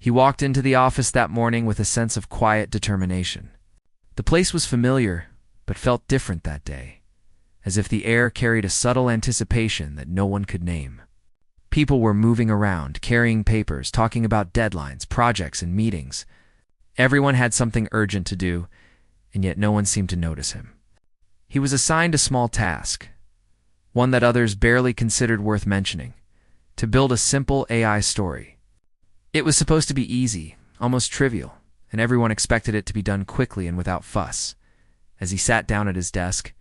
He walked into the office that morning with a sense of quiet determination. The place was familiar, but felt different that day, as if the air carried a subtle anticipation that no one could name. People were moving around, carrying papers, talking about deadlines, projects, and meetings. Everyone had something urgent to do, and yet no one seemed to notice him. He was assigned a small task, one that others barely considered worth mentioning: to build a simple AI story. It was supposed to be easy, almost trivial, and everyone expected it to be done quickly and without fuss. As he sat down at his desk,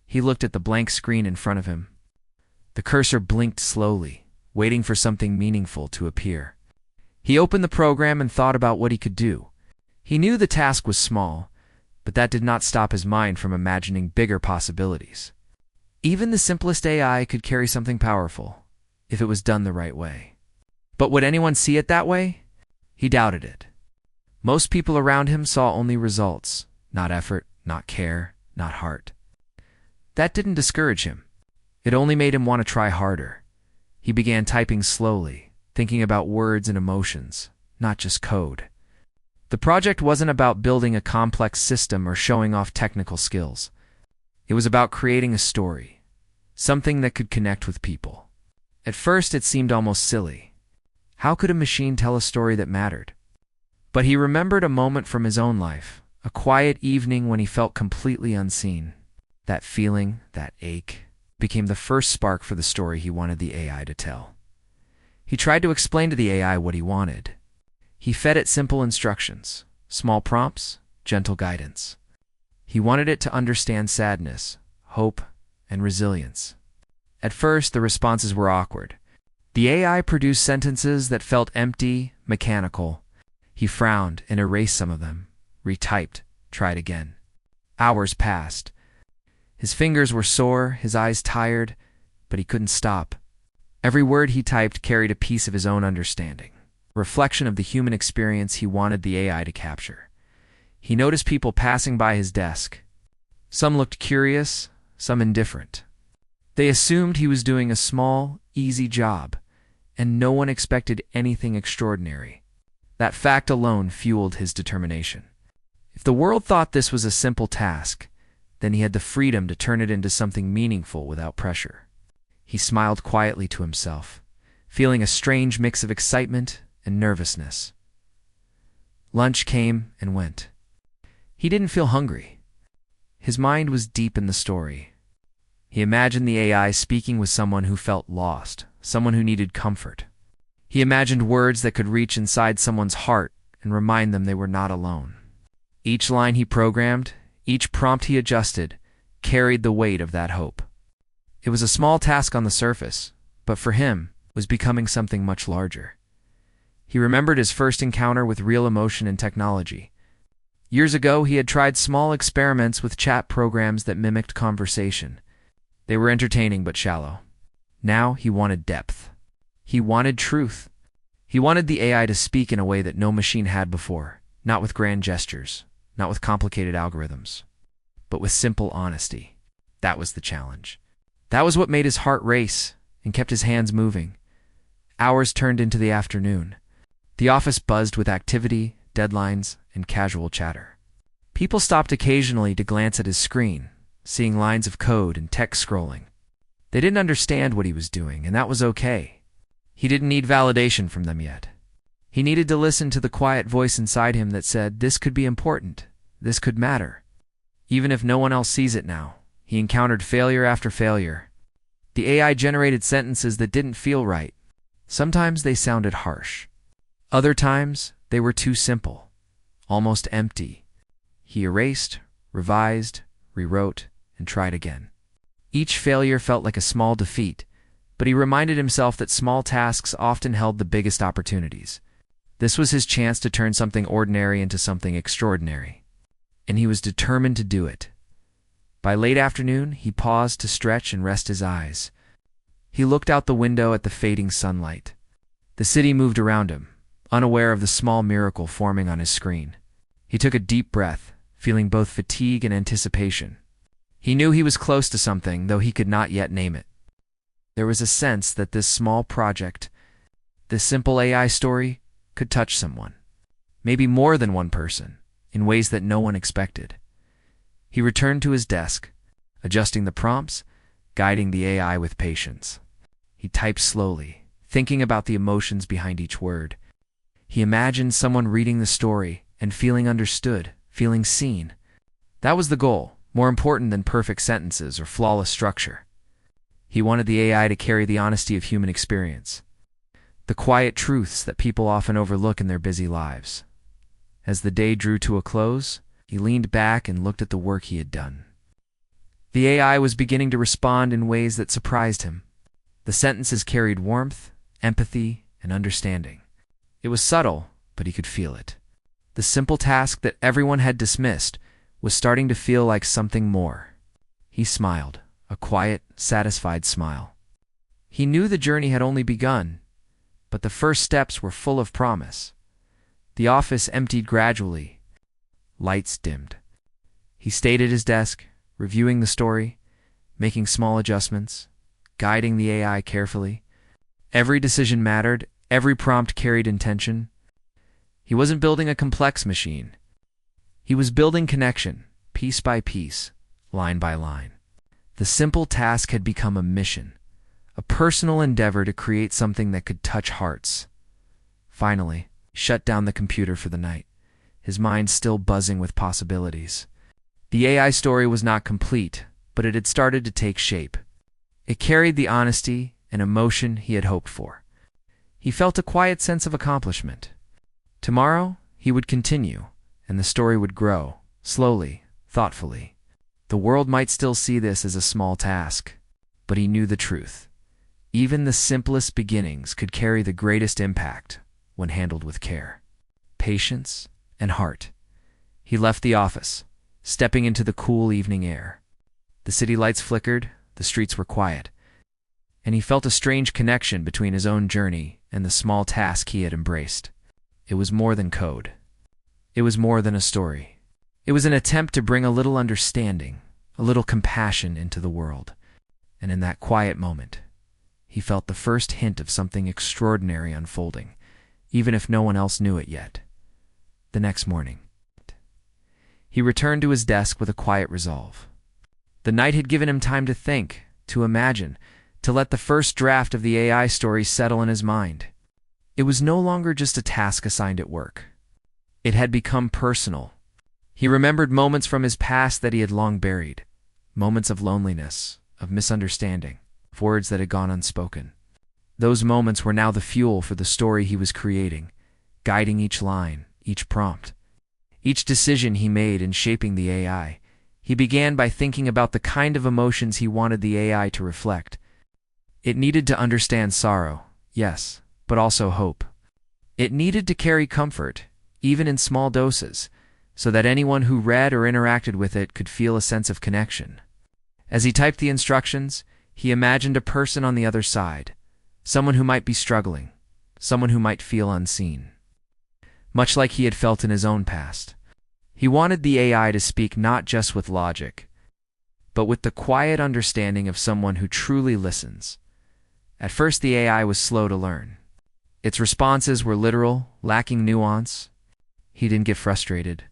he looked at the blank screen in front of him. The cursor blinked slowly, waiting for something meaningful to appear. He opened the program and thought about what he could do. He knew the task was small, but that did not stop his mind from imagining bigger possibilities. Even the simplest AI could carry something powerful, if it was done the right way. But would anyone see it that way? He doubted it. Most people around him saw only results, not effort, not care, not heart. That didn't discourage him. It only made him want to try harder. He began typing slowly, thinking about words and emotions, not just code. The project wasn't about building a complex system or showing off technical skills. It was about creating a story, something that could connect with people. At first, it seemed almost silly. How could a machine tell a story that mattered? But he remembered a moment from his own life, a quiet evening when he felt completely unseen. That feeling, that ache, became the first spark for the story he wanted the AI to tell. He tried to explain to the AI what he wanted. He fed it simple instructions, small prompts, gentle guidance. He wanted it to understand sadness, hope, and resilience. At first, the responses were awkward. The AI produced sentences that felt empty, mechanical. He frowned and erased some of them, retyped, tried again. Hours passed. His fingers were sore, his eyes tired, but he couldn't stop. Every word he typed carried a piece of his own understanding, a reflection of the human experience he wanted the AI to capture. He noticed people passing by his desk. Some looked curious, some indifferent. They assumed he was doing a small, easy job, and no one expected anything extraordinary. That fact alone fueled his determination. If the world thought this was a simple task, then he had the freedom to turn it into something meaningful without pressure. He smiled quietly to himself, feeling a strange mix of excitement and nervousness. Lunch came and went. He didn't feel hungry. His mind was deep in the story. He imagined the AI speaking with someone who felt lost, someone who needed comfort. He imagined words that could reach inside someone's heart and remind them they were not alone. Each line he programmed, each prompt he adjusted, carried the weight of that hope. It was a small task on the surface, but for him, was becoming something much larger. He remembered his first encounter with real emotion and technology. Years ago, he had tried small experiments with chat programs that mimicked conversation. They were entertaining but shallow. Now he wanted depth. He wanted truth. He wanted the AI to speak in a way that no machine had before, not with grand gestures, not with complicated algorithms, but with simple honesty. That was the challenge. That was what made his heart race and kept his hands moving. Hours turned into the afternoon. The office buzzed with activity, deadlines, and casual chatter. People stopped occasionally to glance at his screen, seeing lines of code and text scrolling. They didn't understand what he was doing, and that was okay. He didn't need validation from them yet. He needed to listen to the quiet voice inside him that said, this could be important, this could matter. Even if no one else sees it now, he encountered failure after failure. The AI generated sentences that didn't feel right. Sometimes they sounded harsh. Other times, they were too simple, almost empty. He erased, revised, rewrote, and tried again. Each failure felt like a small defeat, but he reminded himself that small tasks often held the biggest opportunities. This was his chance to turn something ordinary into something extraordinary, and he was determined to do it. By late afternoon, he paused to stretch and rest his eyes. He looked out the window at the fading sunlight. The city moved around him, unaware of the small miracle forming on his screen. He took a deep breath, feeling both fatigue and anticipation. He knew he was close to something, though he could not yet name it. There was a sense that this small project, this simple AI story, could touch someone, maybe more than one person, in ways that no one expected. He returned to his desk, adjusting the prompts, guiding the AI with patience. He typed slowly, thinking about the emotions behind each word. He imagined someone reading the story and feeling understood, feeling seen. That was the goal, more important than perfect sentences or flawless structure. He wanted the AI to carry the honesty of human experience, the quiet truths that people often overlook in their busy lives. As the day drew to a close, he leaned back and looked at the work he had done. The AI was beginning to respond in ways that surprised him. The sentences carried warmth, empathy, and understanding. It was subtle, but he could feel it. The simple task that everyone had dismissed was starting to feel like something more. He smiled, a quiet, satisfied smile. He knew the journey had only begun, but the first steps were full of promise. The office emptied gradually. Lights dimmed. He stayed at his desk, reviewing the story, making small adjustments, guiding the AI carefully. Every decision mattered, every prompt carried intention. He wasn't building a complex machine. He was building connection, piece by piece, line by line. The simple task had become a mission, a personal endeavor to create something that could touch hearts. Finally, he shut down the computer for the night, his mind still buzzing with possibilities. The AI story was not complete, but it had started to take shape. It carried the honesty and emotion he had hoped for. He felt a quiet sense of accomplishment. Tomorrow, he would continue, and the story would grow, slowly, thoughtfully. The world might still see this as a small task, but he knew the truth. Even the simplest beginnings could carry the greatest impact when handled with care, patience, and heart. He left the office, stepping into the cool evening air. The city lights flickered, the streets were quiet, and he felt a strange connection between his own journey and the small task he had embraced. It was more than code. It was more than a story. It was an attempt to bring a little understanding, a little compassion into the world. And in that quiet moment, he felt the first hint of something extraordinary unfolding, even if no one else knew it yet. The next morning, he returned to his desk with a quiet resolve. The night had given him time to think, to imagine, to let the first draft of the AI story settle in his mind. It was no longer just a task assigned at work. It had become personal. He remembered moments from his past that he had long buried, moments of loneliness, of misunderstanding, of words that had gone unspoken. Those moments were now the fuel for the story he was creating, guiding each line, each prompt, each decision he made in shaping the AI. He began by thinking about the kind of emotions he wanted the AI to reflect. It needed to understand sorrow, yes, but also hope. It needed to carry comfort, even in small doses, so that anyone who read or interacted with it could feel a sense of connection. As he typed the instructions, he imagined a person on the other side, someone who might be struggling, someone who might feel unseen. Much like he had felt in his own past. He wanted the AI to speak not just with logic, but with the quiet understanding of someone who truly listens. At first, the AI was slow to learn. Its responses were literal, lacking nuance. He didn't get frustrated.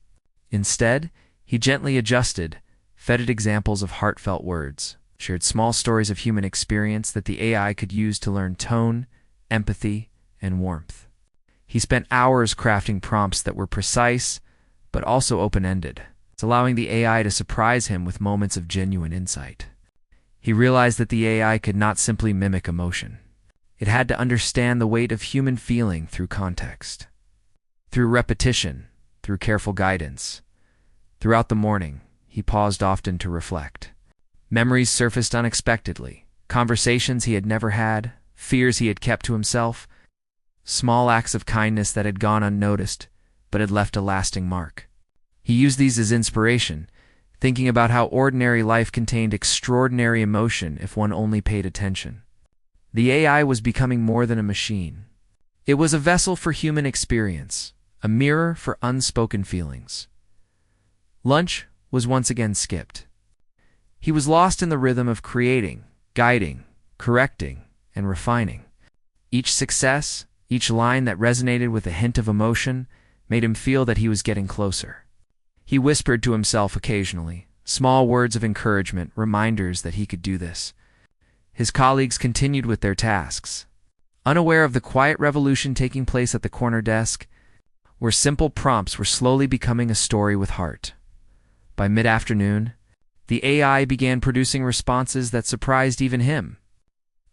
Instead, he gently adjusted, fed it examples of heartfelt words, shared small stories of human experience that the AI could use to learn tone, empathy, and warmth. He spent hours crafting prompts that were precise, but also open-ended, allowing the AI to surprise him with moments of genuine insight. He realized that the AI could not simply mimic emotion. It had to understand the weight of human feeling through context, through repetition, through careful guidance. Throughout the morning, he paused often to reflect. Memories surfaced unexpectedly, conversations he had never had, fears he had kept to himself, small acts of kindness that had gone unnoticed, but had left a lasting mark. He used these as inspiration, thinking about how ordinary life contained extraordinary emotion if one only paid attention. The AI was becoming more than a machine. It was a vessel for human experience, a mirror for unspoken feelings. Lunch was once again skipped. He was lost in the rhythm of creating, guiding, correcting, and refining. Each success, Each line that resonated with a hint of emotion made him feel that he was getting closer. He whispered to himself occasionally, small words of encouragement, reminders that he could do this. His colleagues continued with their tasks, unaware of the quiet revolution taking place at the corner desk, where simple prompts were slowly becoming a story with heart. By mid-afternoon, the AI began producing responses that surprised even him.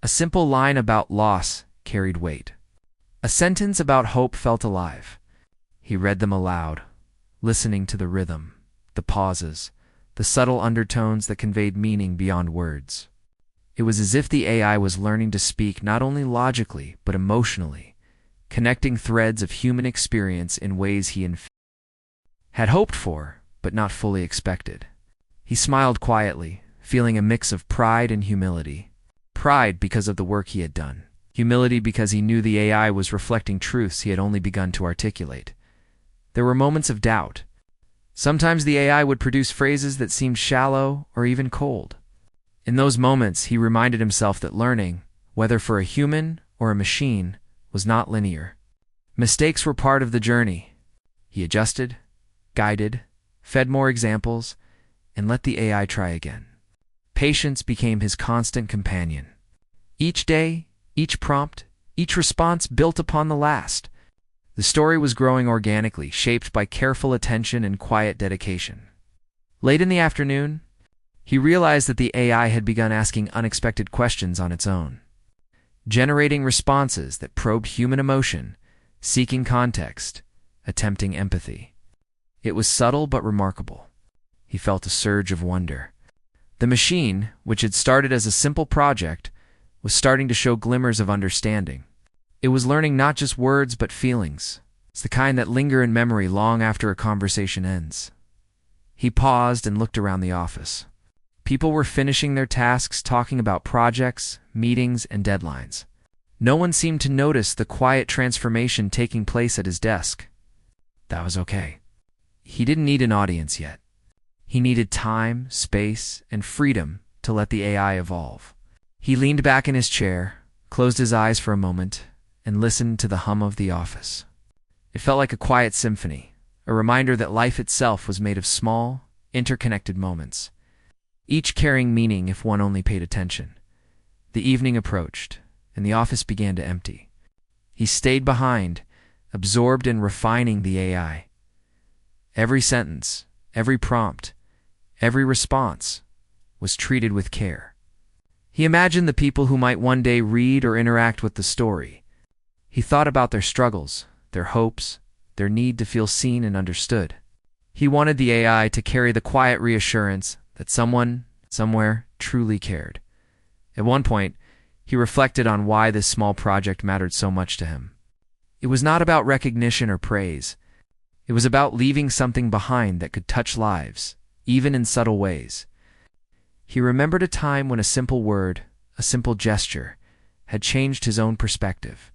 A simple line about loss carried weight. A sentence about hope felt alive. He read them aloud, listening to the rhythm, the pauses, the subtle undertones that conveyed meaning beyond words. It was as if the AI was learning to speak not only logically, but emotionally, connecting threads of human experience in ways he had hoped for, but not fully expected. He smiled quietly, feeling a mix of pride and humility. Pride because of the work he had done. Humility because he knew the AI was reflecting truths he had only begun to articulate. There were moments of doubt. Sometimes the AI would produce phrases that seemed shallow or even cold. In those moments, he reminded himself that learning, whether for a human or a machine, was not linear. Mistakes were part of the journey. He adjusted, guided, fed more examples, and let the AI try again. Patience became his constant companion. Each day, each prompt, each response built upon the last. The story was growing organically, shaped by careful attention and quiet dedication. Late in the afternoon, he realized that the AI had begun asking unexpected questions on its own, generating responses that probed human emotion, seeking context, attempting empathy. It was subtle but remarkable. He felt a surge of wonder. The machine, which had started as a simple project, was starting to show glimmers of understanding. It was learning not just words but feelings. It's the kind that linger in memory long after a conversation ends. He paused and looked around the office. People were finishing their tasks, talking about projects, meetings, and deadlines. No one seemed to notice the quiet transformation taking place at his desk. That was okay. He didn't need an audience yet. He needed time, space, and freedom to let the AI evolve. He leaned back in his chair, closed his eyes for a moment, and listened to the hum of the office. It felt like a quiet symphony, a reminder that life itself was made of small, interconnected moments, each carrying meaning if one only paid attention. The evening approached, and the office began to empty. He stayed behind, absorbed in refining the AI. Every sentence, every prompt, every response was treated with care. He imagined the people who might one day read or interact with the story. He thought about their struggles, their hopes, their need to feel seen and understood. He wanted the AI to carry the quiet reassurance that someone, somewhere, truly cared. At one point, he reflected on why this small project mattered so much to him. It was not about recognition or praise. It was about leaving something behind that could touch lives, even in subtle ways. He remembered a time when a simple word, a simple gesture, had changed his own perspective,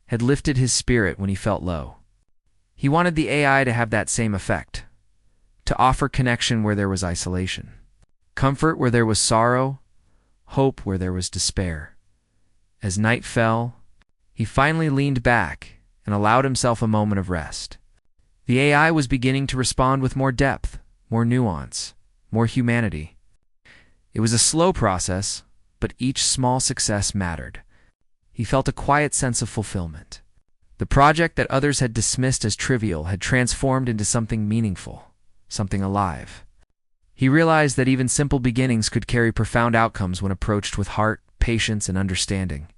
had lifted his spirit when he felt low. He wanted the AI to have that same effect, to offer connection where there was isolation, comfort where there was sorrow, hope where there was despair. As night fell, he finally leaned back and allowed himself a moment of rest. The AI was beginning to respond with more depth, more nuance, more humanity. It was a slow process, but each small success mattered. He felt a quiet sense of fulfillment. The project that others had dismissed as trivial had transformed into something meaningful, something alive. He realized that even simple beginnings could carry profound outcomes when approached with heart, patience, and understanding.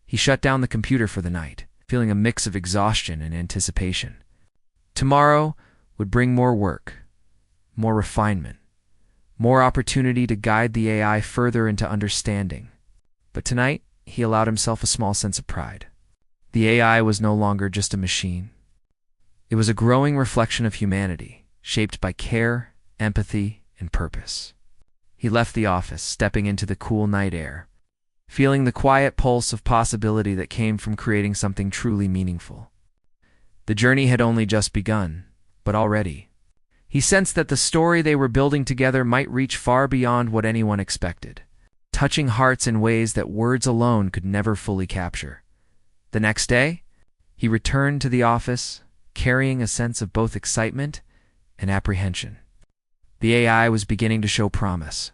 He shut down the computer for the night, feeling a mix of exhaustion and anticipation. Tomorrow would bring more work, more refinement, more opportunity to guide the AI further into understanding. But tonight, he allowed himself a small sense of pride. The AI was no longer just a machine. It was a growing reflection of humanity, shaped by care, empathy, and purpose. He left the office, stepping into the cool night air, feeling the quiet pulse of possibility that came from creating something truly meaningful. The journey had only just begun, but already, he sensed that the story they were building together might reach far beyond what anyone expected, touching hearts in ways that words alone could never fully capture. The next day, He returned to the office, carrying a sense of both excitement and apprehension. The AI was beginning to show promise,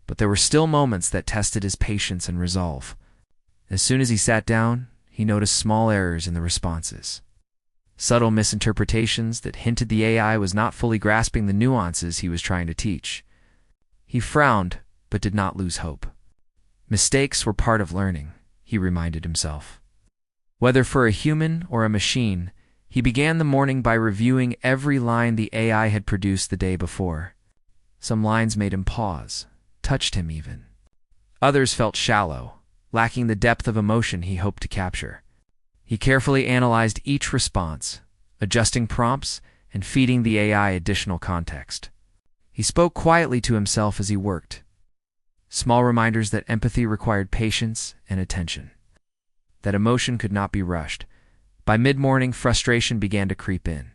but there were still moments that tested his patience and resolve. As soon as he sat down, he noticed small errors in the responses. Subtle misinterpretations that hinted the AI was not fully grasping the nuances he was trying to teach. He frowned, but did not lose hope. Mistakes were part of learning, he reminded himself. Whether for a human or a machine, he began the morning by reviewing every line the AI had produced the day before. Some lines made him pause, touched him even. Others felt shallow, lacking the depth of emotion he hoped to capture. He carefully analyzed each response, adjusting prompts and feeding the AI additional context. He spoke quietly to himself as he worked, small reminders that empathy required patience and attention, that emotion could not be rushed. By mid-morning, frustration began to creep in.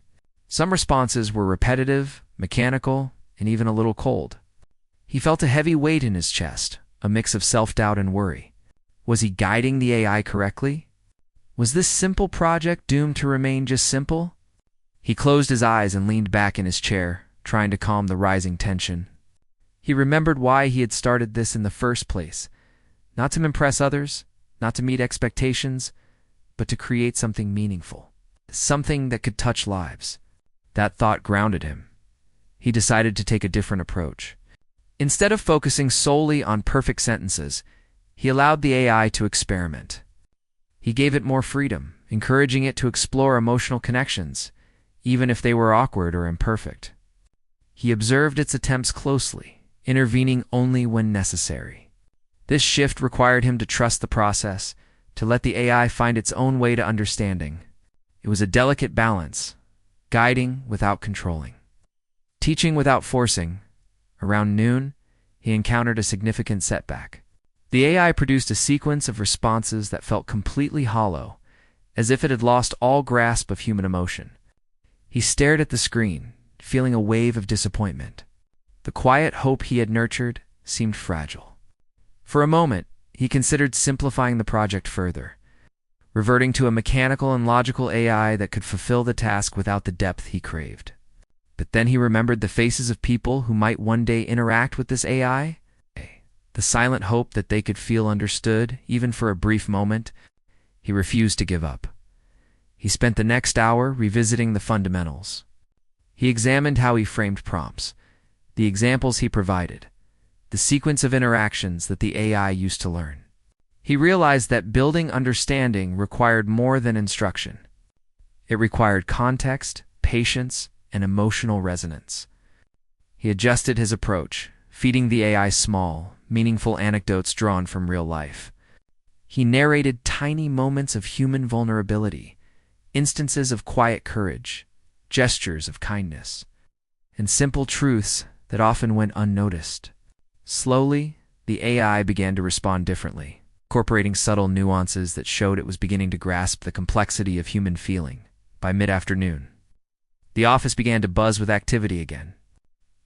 Some responses were repetitive, mechanical, and even a little cold. He felt a heavy weight in his chest, a mix of self-doubt and worry. Was he guiding the AI correctly? Was this simple project doomed to remain just simple? He closed his eyes and leaned back in his chair, trying to calm the rising tension. He remembered why he had started this in the first place. Not to impress others, not to meet expectations, but to create something meaningful. Something that could touch lives. That thought grounded him. He decided to take a different approach. Instead of focusing solely on perfect sentences, he allowed the AI to experiment. He gave it more freedom, encouraging it to explore emotional connections, even if they were awkward or imperfect. He observed its attempts closely, intervening only when necessary. This shift required him to trust the process, to let the AI find its own way to understanding. It was a delicate balance, guiding without controlling. Teaching without forcing. Around noon, he encountered a significant setback. The AI produced a sequence of responses that felt completely hollow, as if it had lost all grasp of human emotion. He stared at the screen, feeling a wave of disappointment. The quiet hope he had nurtured seemed fragile. For a moment, he considered simplifying the project further, reverting to a mechanical and logical AI that could fulfill the task without the depth he craved. But then he remembered the faces of people who might one day interact with this AI, the silent hope that they could feel understood, even for a brief moment. He refused to give up. He spent the next hour revisiting the fundamentals. He examined how he framed prompts, the examples he provided, the sequence of interactions that the AI used to learn. He realized that building understanding required more than instruction. It required context, patience, and emotional resonance. He adjusted his approach, feeding the AI small, meaningful anecdotes drawn from real life. He narrated tiny moments of human vulnerability, instances of quiet courage, gestures of kindness, and simple truths that often went unnoticed. Slowly, the AI began to respond differently, incorporating subtle nuances that showed it was beginning to grasp the complexity of human feeling. By mid-afternoon, the office began to buzz with activity again.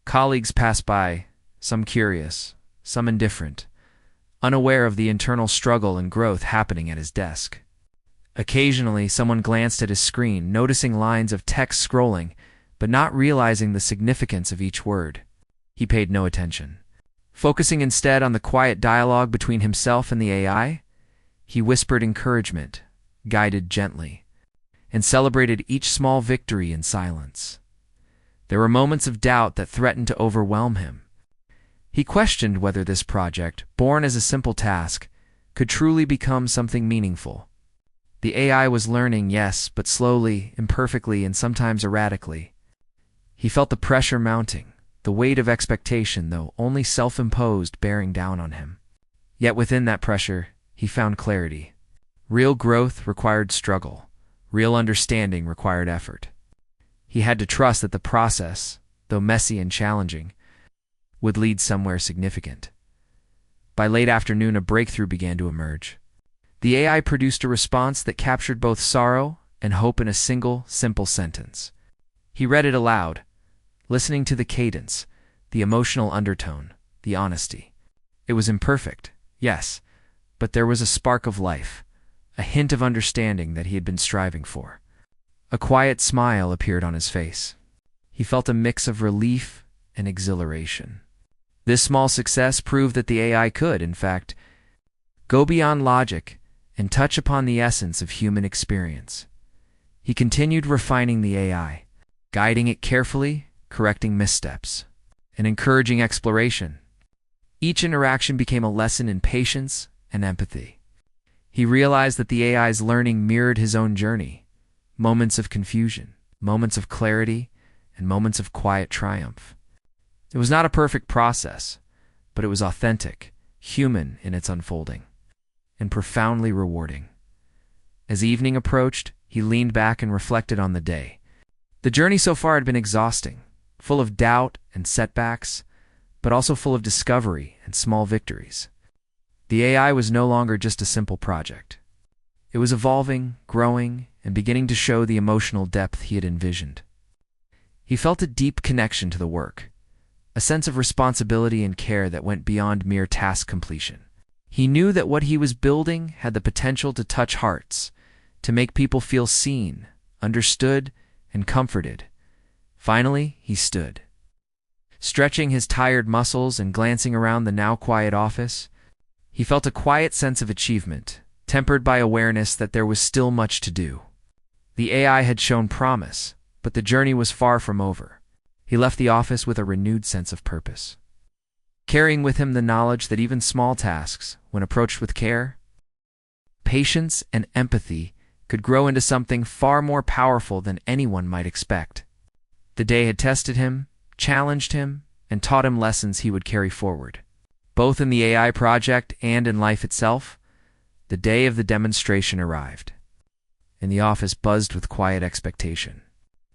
Colleagues passed by, some curious, some indifferent, unaware of the internal struggle and growth happening at his desk. Occasionally, someone glanced at his screen, noticing lines of text scrolling, but not realizing the significance of each word. He paid no attention. Focusing instead on the quiet dialogue between himself and the AI, he whispered encouragement, guided gently, and celebrated each small victory in silence. There were moments of doubt that threatened to overwhelm him. He questioned whether this project, born as a simple task, could truly become something meaningful. The AI was learning, yes, but slowly, imperfectly, and sometimes erratically. He felt the pressure mounting, the weight of expectation, though only self-imposed, bearing down on him. Yet within that pressure, he found clarity. Real growth required struggle. Real understanding required effort. He had to trust that the process, though messy and challenging, would lead somewhere significant. By late afternoon, a breakthrough began to emerge. The AI produced a response that captured both sorrow and hope in a single, simple sentence. He read it aloud, listening to the cadence, the emotional undertone, the honesty. It was imperfect, yes, but there was a spark of life, a hint of understanding that he had been striving for. A quiet smile appeared on his face. He felt a mix of relief and exhilaration. This small success proved that the AI could, in fact, go beyond logic and touch upon the essence of human experience. He continued refining the AI, guiding it carefully, correcting missteps, and encouraging exploration. Each interaction became a lesson in patience and empathy. He realized that the AI's learning mirrored his own journey, moments of confusion, moments of clarity, and moments of quiet triumph. It was not a perfect process, but it was authentic, human in its unfolding, and profoundly rewarding. As evening approached, he leaned back and reflected on the day. The journey so far had been exhausting, full of doubt and setbacks, but also full of discovery and small victories. The AI was no longer just a simple project. It was evolving, growing, and beginning to show the emotional depth he had envisioned. He felt a deep connection to the work, a sense of responsibility and care that went beyond mere task completion. He knew that what he was building had the potential to touch hearts, to make people feel seen, understood, and comforted. Finally, he stood. Stretching his tired muscles and glancing around the now quiet office, he felt a quiet sense of achievement, tempered by awareness that there was still much to do. The AI had shown promise, but the journey was far from over. He left the office with a renewed sense of purpose, carrying with him the knowledge that even small tasks, when approached with care, patience, and empathy, could grow into something far more powerful than anyone might expect. The day had tested him, challenged him, and taught him lessons he would carry forward. Both in the AI project and in life itself, the day of the demonstration arrived, and the office buzzed with quiet expectation.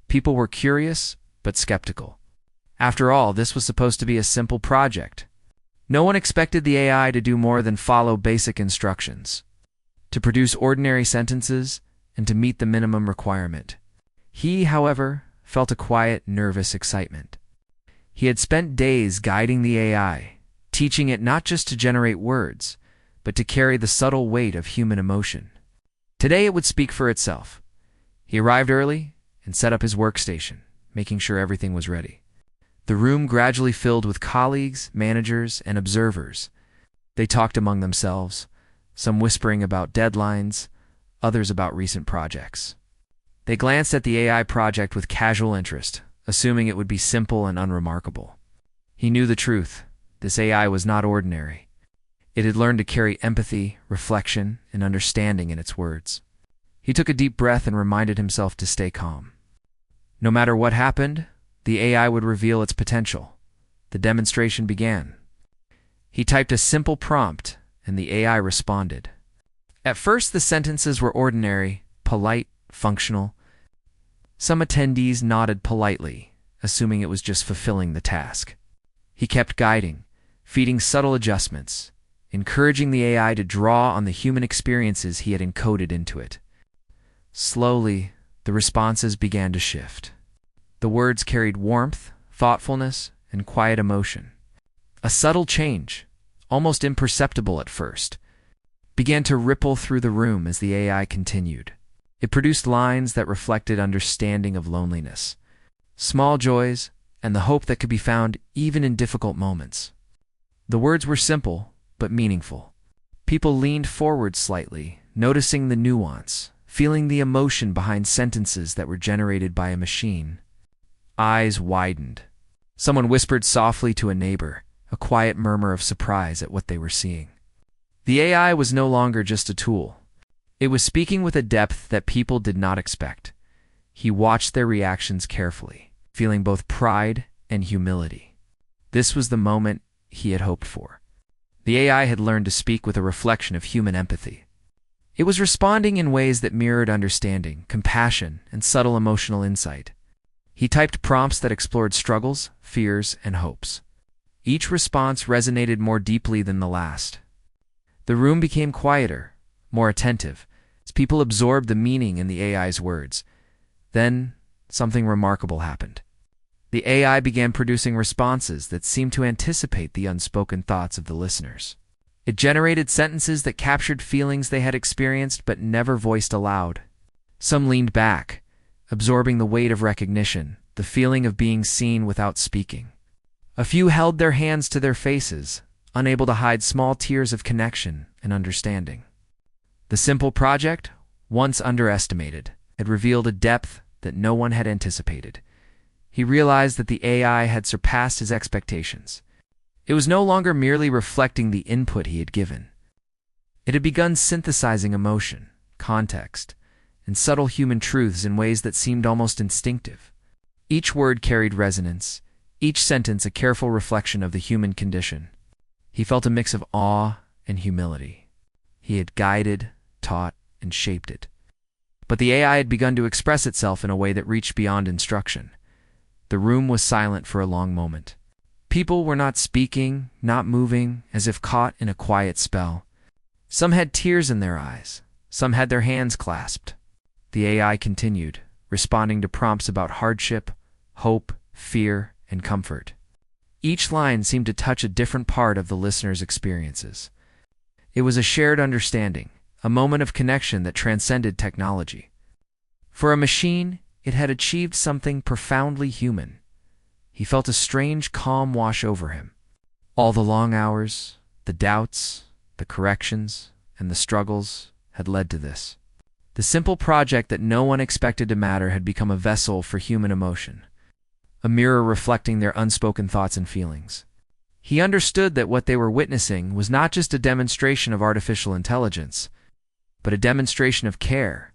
People were curious, but skeptical. After all, this was supposed to be a simple project. No one expected the AI to do more than follow basic instructions, to produce ordinary sentences, and to meet the minimum requirement. He, however, felt a quiet, nervous excitement. He had spent days guiding the AI, teaching it not just to generate words, but to carry the subtle weight of human emotion. Today it would speak for itself. He arrived early and set up his workstation, making sure everything was ready. The room gradually filled with colleagues, managers, and observers. They talked among themselves, some whispering about deadlines, others about recent projects. They glanced at the AI project with casual interest, assuming it would be simple and unremarkable. He knew the truth. This AI was not ordinary. It had learned to carry empathy, reflection, and understanding in its words. He took a deep breath and reminded himself to stay calm. No matter what happened, the AI would reveal its potential. The demonstration began. He typed a simple prompt, and the AI responded. At first, the sentences were ordinary, polite, functional. Some attendees nodded politely, assuming it was just fulfilling the task. He kept guiding, feeding subtle adjustments, encouraging the AI to draw on the human experiences he had encoded into it. Slowly, the responses began to shift. The words carried warmth, thoughtfulness, and quiet emotion. A subtle change, almost imperceptible at first, began to ripple through the room as the AI continued. It produced lines that reflected understanding of loneliness, small joys, and the hope that could be found even in difficult moments. The words were simple, but meaningful. People leaned forward slightly, noticing the nuance, feeling the emotion behind sentences that were generated by a machine. Eyes widened. Someone whispered softly to a neighbor, a quiet murmur of surprise at what they were seeing. The AI was no longer just a tool. It was speaking with a depth that people did not expect. He watched their reactions carefully, feeling both pride and humility. This was the moment he had hoped for. The AI had learned to speak with a reflection of human empathy. It was responding in ways that mirrored understanding, compassion, and subtle emotional insight. He typed prompts that explored struggles, fears, and hopes. Each response resonated more deeply than the last. The room became quieter, more attentive, as people absorbed the meaning in the AI's words. Then, something remarkable happened. The AI began producing responses that seemed to anticipate the unspoken thoughts of the listeners. It generated sentences that captured feelings they had experienced but never voiced aloud. Some leaned back, absorbing the weight of recognition, the feeling of being seen without speaking. A few held their hands to their faces, unable to hide small tears of connection and understanding. The simple project, once underestimated, had revealed a depth that no one had anticipated. He realized that the AI had surpassed his expectations. It was no longer merely reflecting the input he had given. It had begun synthesizing emotion, context, and subtle human truths in ways that seemed almost instinctive. Each word carried resonance, each sentence a careful reflection of the human condition. He felt a mix of awe and humility. He had guided, taught, and shaped it. But the AI had begun to express itself in a way that reached beyond instruction. The room was silent for a long moment. People were not speaking, not moving, as if caught in a quiet spell. Some had tears in their eyes. Some had their hands clasped. The AI continued, responding to prompts about hardship, hope, fear, and comfort. Each line seemed to touch a different part of the listener's experiences. It was a shared understanding, a moment of connection that transcended technology. For a machine, it had achieved something profoundly human. He felt a strange calm wash over him. All the long hours, the doubts, the corrections, and the struggles had led to this. The simple project that no one expected to matter had become a vessel for human emotion, a mirror reflecting their unspoken thoughts and feelings. He understood that what they were witnessing was not just a demonstration of artificial intelligence, but a demonstration of care,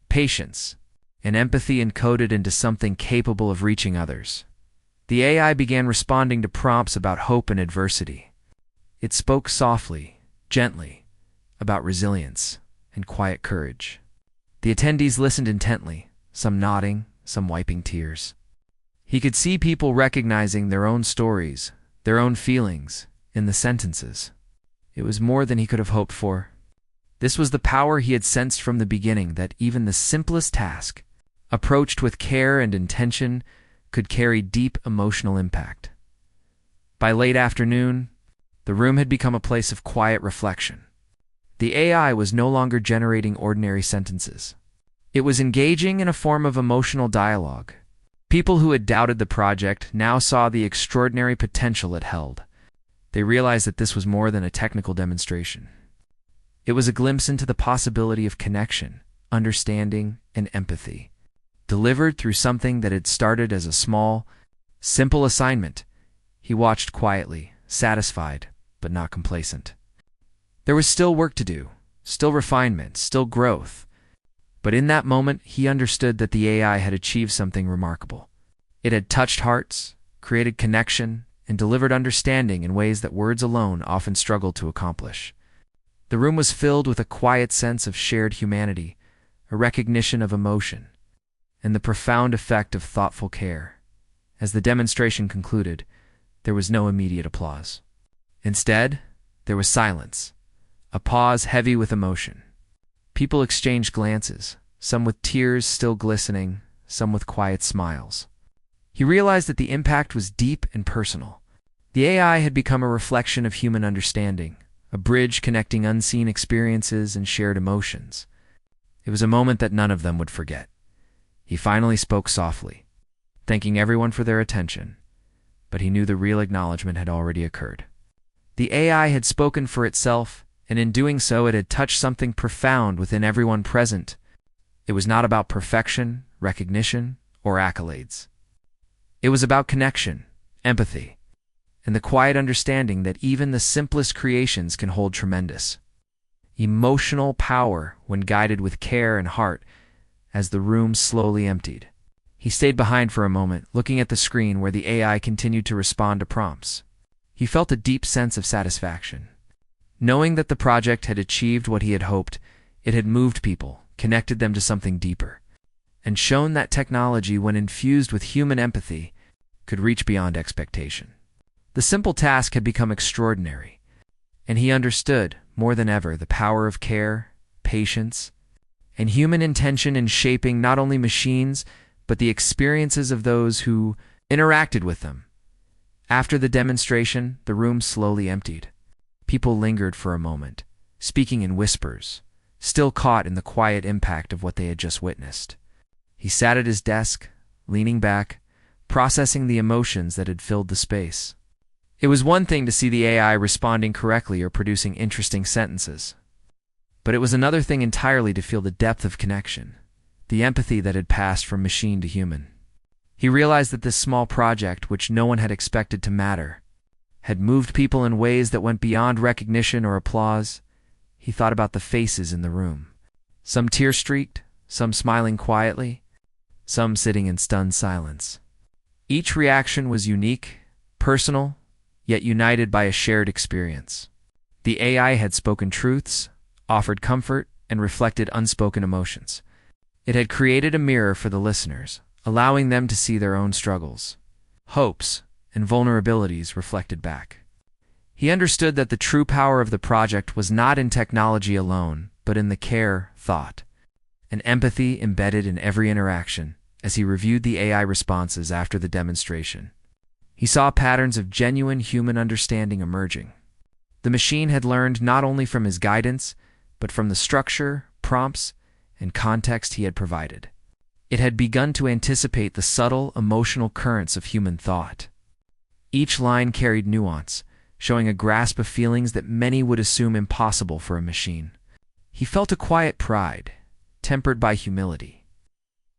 patience, and empathy encoded into something capable of reaching others. The AI began responding to prompts about hope and adversity. It spoke softly, gently, about resilience and quiet courage. The attendees listened intently, some nodding, some wiping tears. He could see people recognizing their own stories, their own feelings, in the sentences. It was more than he could have hoped for. This was the power he had sensed from the beginning, that even the simplest task, approached with care and intention, could carry deep emotional impact. By late afternoon, the room had become a place of quiet reflection. The AI was no longer generating ordinary sentences. It was engaging in a form of emotional dialogue. People who had doubted the project now saw the extraordinary potential it held. They realized that this was more than a technical demonstration. It was a glimpse into the possibility of connection, understanding, and empathy, delivered through something that had started as a small, simple assignment. He watched quietly, satisfied, but not complacent. There was still work to do, still refinement, still growth. But in that moment, he understood that the AI had achieved something remarkable. It had touched hearts, created connection, and delivered understanding in ways that words alone often struggle to accomplish. The room was filled with a quiet sense of shared humanity, a recognition of emotion, and the profound effect of thoughtful care. As the demonstration concluded, there was no immediate applause. Instead, there was silence, a pause heavy with emotion. People exchanged glances, some with tears still glistening, some with quiet smiles. He realized that the impact was deep and personal. The AI had become a reflection of human understanding, a bridge connecting unseen experiences and shared emotions. It was a moment that none of them would forget. He finally spoke softly, thanking everyone for their attention, but he knew the real acknowledgement had already occurred. The AI had spoken for itself, and in doing so it had touched something profound within everyone present. It was not about perfection, recognition, or accolades. It was about connection, empathy, and the quiet understanding that even the simplest creations can hold tremendous emotional power when guided with care and heart. As the room slowly emptied, he stayed behind for a moment, looking at the screen where the AI continued to respond to prompts. He felt a deep sense of satisfaction. Knowing that the project had achieved what he had hoped, it had moved people, connected them to something deeper, and shown that technology, when infused with human empathy, could reach beyond expectation. The simple task had become extraordinary, and he understood, more than ever, the power of care, patience, and human intention in shaping not only machines, but the experiences of those who interacted with them. After the demonstration, the room slowly emptied. People lingered for a moment, speaking in whispers, still caught in the quiet impact of what they had just witnessed. He sat at his desk, leaning back, processing the emotions that had filled the space. It was one thing to see the AI responding correctly or producing interesting sentences, but it was another thing entirely to feel the depth of connection, the empathy that had passed from machine to human. He realized that this small project, which no one had expected to matter, had moved people in ways that went beyond recognition or applause. He thought about the faces in the room, some tear-streaked, some smiling quietly, some sitting in stunned silence. Each reaction was unique, personal, yet united by a shared experience. The AI had spoken truths, offered comfort, and reflected unspoken emotions. It had created a mirror for the listeners, allowing them to see their own struggles, hopes, and vulnerabilities reflected back. He understood that the true power of the project was not in technology alone, but in the care, thought, and empathy embedded in every interaction. As he reviewed the AI responses after the demonstration, he saw patterns of genuine human understanding emerging. The machine had learned not only from his guidance, but from the structure, prompts, and context he had provided. It had begun to anticipate the subtle, emotional currents of human thought. Each line carried nuance, showing a grasp of feelings that many would assume impossible for a machine. He felt a quiet pride, tempered by humility,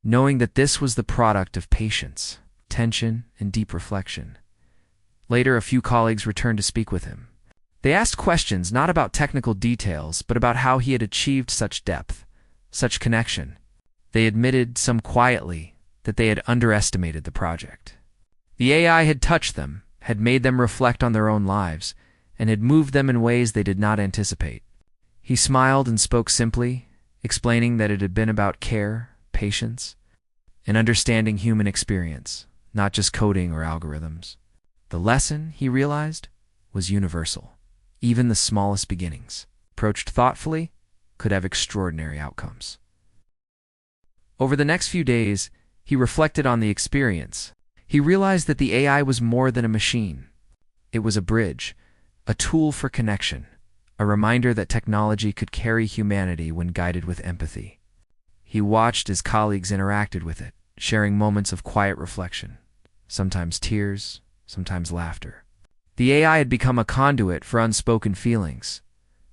knowing that this was the product of patience, tension, and deep reflection. Later, a few colleagues returned to speak with him. They asked questions not about technical details, but about how he had achieved such depth, such connection. They admitted, some quietly, that they had underestimated the project. The AI had touched them, had made them reflect on their own lives, and had moved them in ways they did not anticipate. He smiled and spoke simply, explaining that it had been about care, patience, and understanding human experience, not just coding or algorithms. The lesson, he realized, was universal. Even the smallest beginnings, approached thoughtfully, could have extraordinary outcomes. Over the next few days, he reflected on the experience. He realized that the AI was more than a machine. It was a bridge, a tool for connection, a reminder that technology could carry humanity when guided with empathy. He watched as colleagues interacted with it, sharing moments of quiet reflection, sometimes tears, sometimes laughter. The AI had become a conduit for unspoken feelings,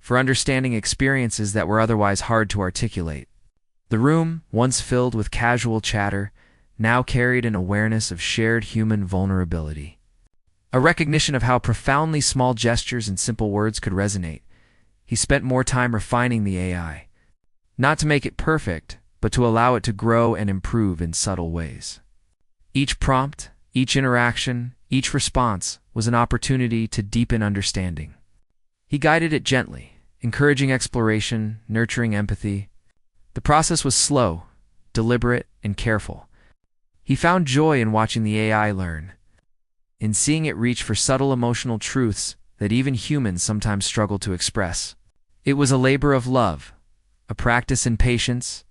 for understanding experiences that were otherwise hard to articulate. The room, once filled with casual chatter, now carried an awareness of shared human vulnerability, a recognition of how profoundly small gestures and simple words could resonate. He spent more time refining the AI, not to make it perfect, but to allow it to grow and improve in subtle ways. Each prompt, each interaction, each response was an opportunity to deepen understanding. He guided it gently, encouraging exploration, nurturing empathy. The process was slow, deliberate, and careful. He found joy in watching the AI learn, in seeing it reach for subtle emotional truths that even humans sometimes struggle to express. It was a labor of love, a practice in patience,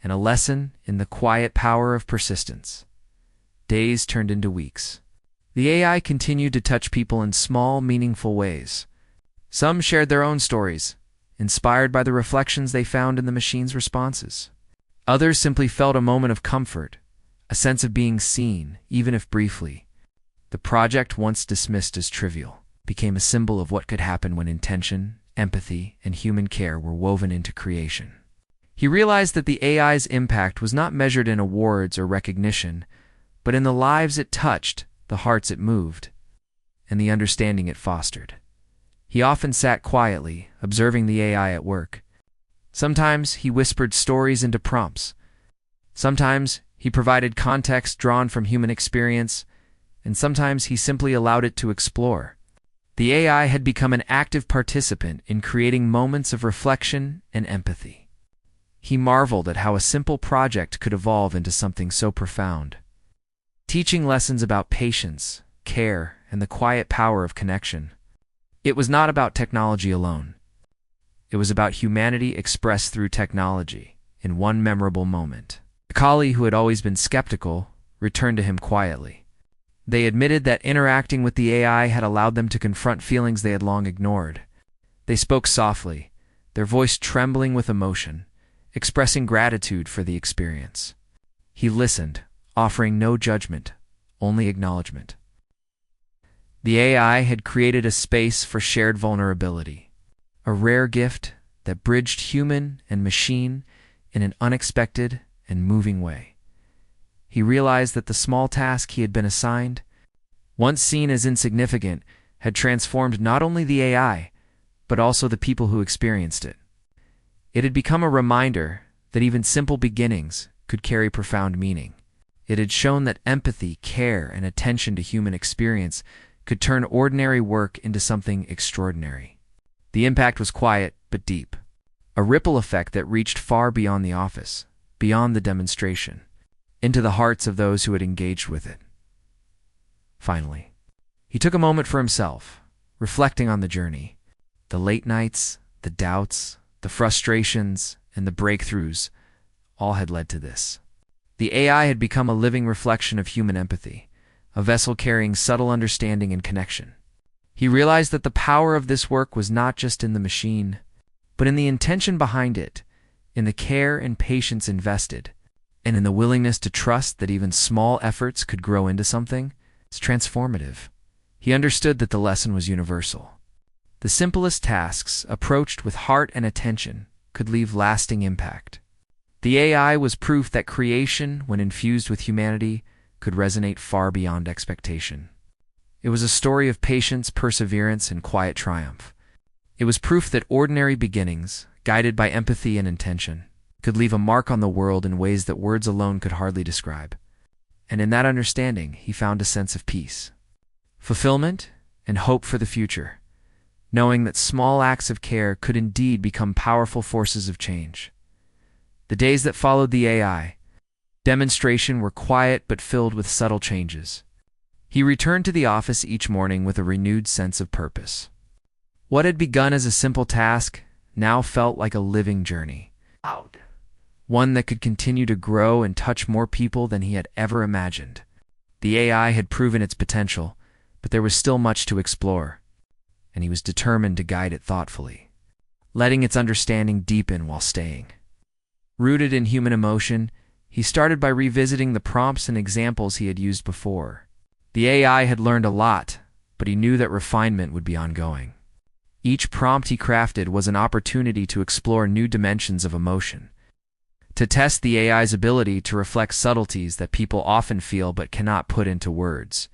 and a lesson in the quiet power of persistence. Days turned into weeks. The AI continued to touch people in small, meaningful ways. Some shared their own stories, inspired by the reflections they found in the machine's responses. Others simply felt a moment of comfort, a sense of being seen, even if briefly. The project, once dismissed as trivial, became a symbol of what could happen when intention, empathy, and human care were woven into creation. He realized that the AI's impact was not measured in awards or recognition, but in the lives it touched, the hearts it moved, and the understanding it fostered. He often sat quietly, observing the AI at work. Sometimes he whispered stories into prompts. Sometimes he provided context drawn from human experience, and sometimes he simply allowed it to explore. The AI had become an active participant in creating moments of reflection and empathy. He marveled at how a simple project could evolve into something so profound, teaching lessons about patience, care, and the quiet power of connection. It was not about technology alone. It was about humanity expressed through technology in one memorable moment. A colleague who had always been skeptical returned to him quietly. They admitted that interacting with the AI had allowed them to confront feelings they had long ignored. They spoke softly, their voice trembling with emotion, expressing gratitude for the experience. He listened, offering no judgment, only acknowledgement. The AI had created a space for shared vulnerability, a rare gift that bridged human and machine in an unexpected and moving way. He realized that the small task he had been assigned, once seen as insignificant, had transformed not only the AI, but also the people who experienced it. It had become a reminder that even simple beginnings could carry profound meaning. It had shown that empathy, care, and attention to human experience could turn ordinary work into something extraordinary. The impact was quiet but deep, a ripple effect that reached far beyond the office, beyond the demonstration, into the hearts of those who had engaged with it. Finally, he took a moment for himself, reflecting on the journey. The late nights, the doubts, the frustrations, and the breakthroughs all had led to this. The AI had become a living reflection of human empathy, a vessel carrying subtle understanding and connection. He realized that the power of this work was not just in the machine, but in the intention behind it, in the care and patience invested, and in the willingness to trust that even small efforts could grow into something transformative. He understood that the lesson was universal. The simplest tasks, approached with heart and attention, could leave lasting impact. The AI was proof that creation, when infused with humanity, could resonate far beyond expectation. It was a story of patience, perseverance, and quiet triumph. It was proof that ordinary beginnings, guided by empathy and intention, could leave a mark on the world in ways that words alone could hardly describe. And in that understanding, he found a sense of peace, fulfillment, and hope for the future, knowing that small acts of care could indeed become powerful forces of change. The days that followed the AI demonstration were quiet but filled with subtle changes. He returned to the office each morning with a renewed sense of purpose. What had begun as a simple task now felt like a living journey, one that could continue to grow and touch more people than he had ever imagined. The AI had proven its potential, but there was still much to explore, and he was determined to guide it thoughtfully, letting its understanding deepen while staying. Rooted in human emotion, he started by revisiting the prompts and examples he had used before. The AI had learned a lot, but he knew that refinement would be ongoing. Each prompt he crafted was an opportunity to explore new dimensions of emotion, to test the AI's ability to reflect subtleties that people often feel but cannot put into words.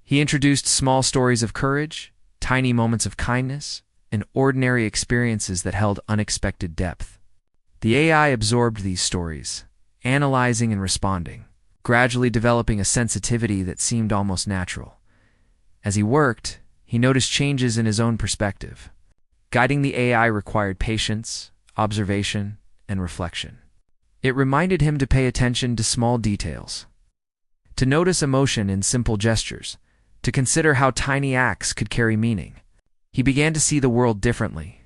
He introduced small stories of courage, tiny moments of kindness, and ordinary experiences that held unexpected depth. The AI absorbed these stories, analyzing and responding, gradually developing a sensitivity that seemed almost natural. As he worked, he noticed changes in his own perspective. Guiding the AI required patience, observation, and reflection. It reminded him to pay attention to small details, to notice emotion in simple gestures, to consider how tiny acts could carry meaning. He began to see the world differently.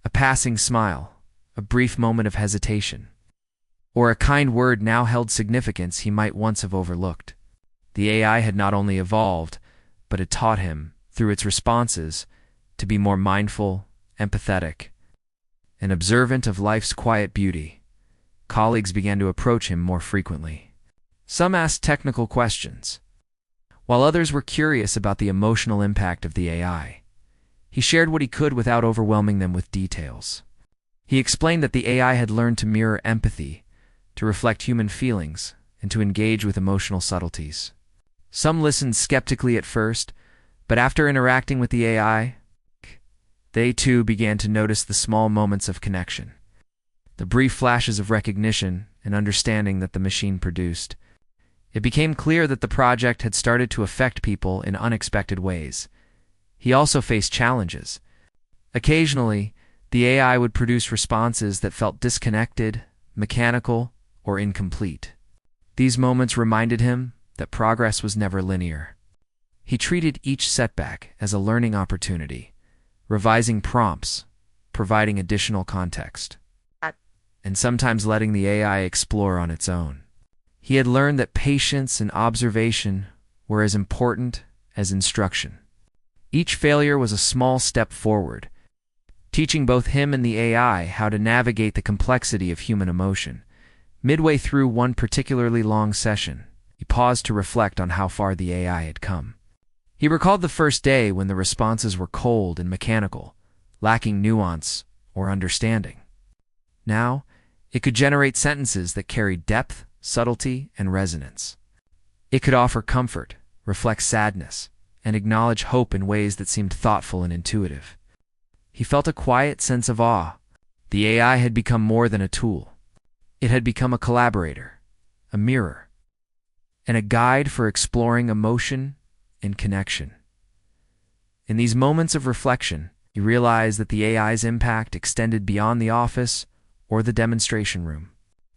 A passing smile, a brief moment of hesitation, or a kind word now held significance he might once have overlooked. The AI had not only evolved, but had taught him, through its responses, to be more mindful, empathetic, and observant of life's quiet beauty. Colleagues began to approach him more frequently. Some asked technical questions, while others were curious about the emotional impact of the AI. He shared what he could without overwhelming them with details. He explained that the AI had learned to mirror empathy, to reflect human feelings, and to engage with emotional subtleties. Some listened skeptically at first, but after interacting with the AI, they too began to notice the small moments of connection, the brief flashes of recognition and understanding that the machine produced. It became clear that the project had started to affect people in unexpected ways. He also faced challenges. Occasionally, the AI would produce responses that felt disconnected, mechanical, or incomplete. These moments reminded him that progress was never linear. He treated each setback as a learning opportunity, revising prompts, providing additional context, and sometimes letting the AI explore on its own. He had learned that patience and observation were as important as instruction. Each failure was a small step forward, teaching both him and the AI how to navigate the complexity of human emotion. Midway through one particularly long session, he paused to reflect on how far the AI had come. He recalled the first day when the responses were cold and mechanical, lacking nuance or understanding. Now, it could generate sentences that carried depth, subtlety, and resonance. It could offer comfort, reflect sadness, and acknowledge hope in ways that seemed thoughtful and intuitive. He felt a quiet sense of awe. The AI had become more than a tool. It had become a collaborator, a mirror, and a guide for exploring emotion and connection. In these moments of reflection, he realized that the AI's impact extended beyond the office or the demonstration room.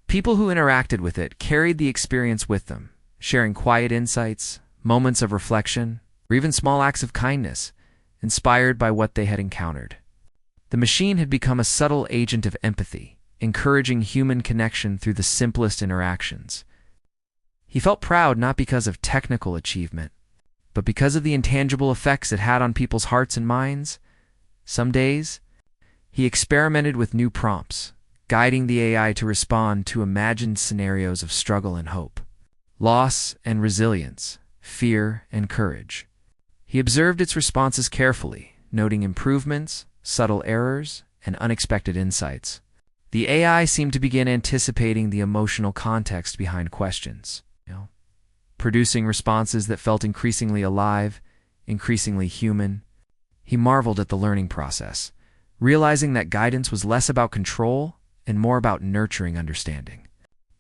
People who interacted with it carried the experience with them, sharing quiet insights, moments of reflection, or even small acts of kindness, inspired by what they had encountered. The machine had become a subtle agent of empathy, encouraging human connection through the simplest interactions. He felt proud not because of technical achievement, but because of the intangible effects it had on people's hearts and minds. Some days, he experimented with new prompts, guiding the AI to respond to imagined scenarios of struggle and hope, loss and resilience, fear and courage. He observed its responses carefully, noting improvements, subtle errors, and unexpected insights. The AI seemed to begin anticipating the emotional context behind questions, producing responses that felt increasingly alive, increasingly human. He marveled at the learning process, realizing that guidance was less about control and more about nurturing understanding,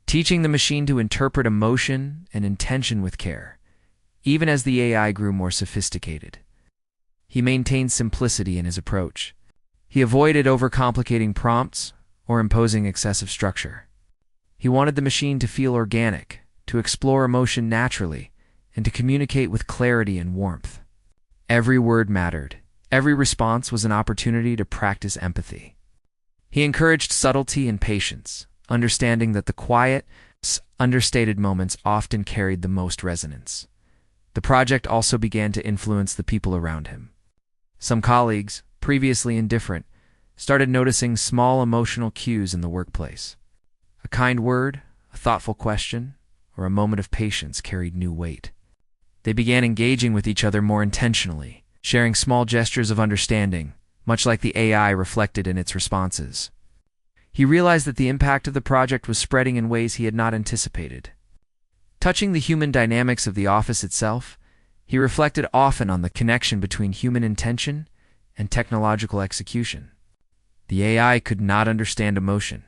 teaching the machine to interpret emotion and intention with care. Even as the AI grew more sophisticated, he maintained simplicity in his approach. He avoided overcomplicating prompts or imposing excessive structure. He wanted the machine to feel organic, to explore emotion naturally, and to communicate with clarity and warmth. Every word mattered. Every response was an opportunity to practice empathy. He encouraged subtlety and patience, understanding that the quiet, understated moments often carried the most resonance. The project also began to influence the people around him. Some colleagues, previously indifferent, started noticing small emotional cues in the workplace. A kind word, a thoughtful question, or a moment of patience carried new weight. They began engaging with each other more intentionally, sharing small gestures of understanding, much like the AI reflected in its responses. He realized that the impact of the project was spreading in ways he had not anticipated. Touching the human dynamics of the office itself, he reflected often on the connection between human intention and technological execution. The AI could not understand emotion,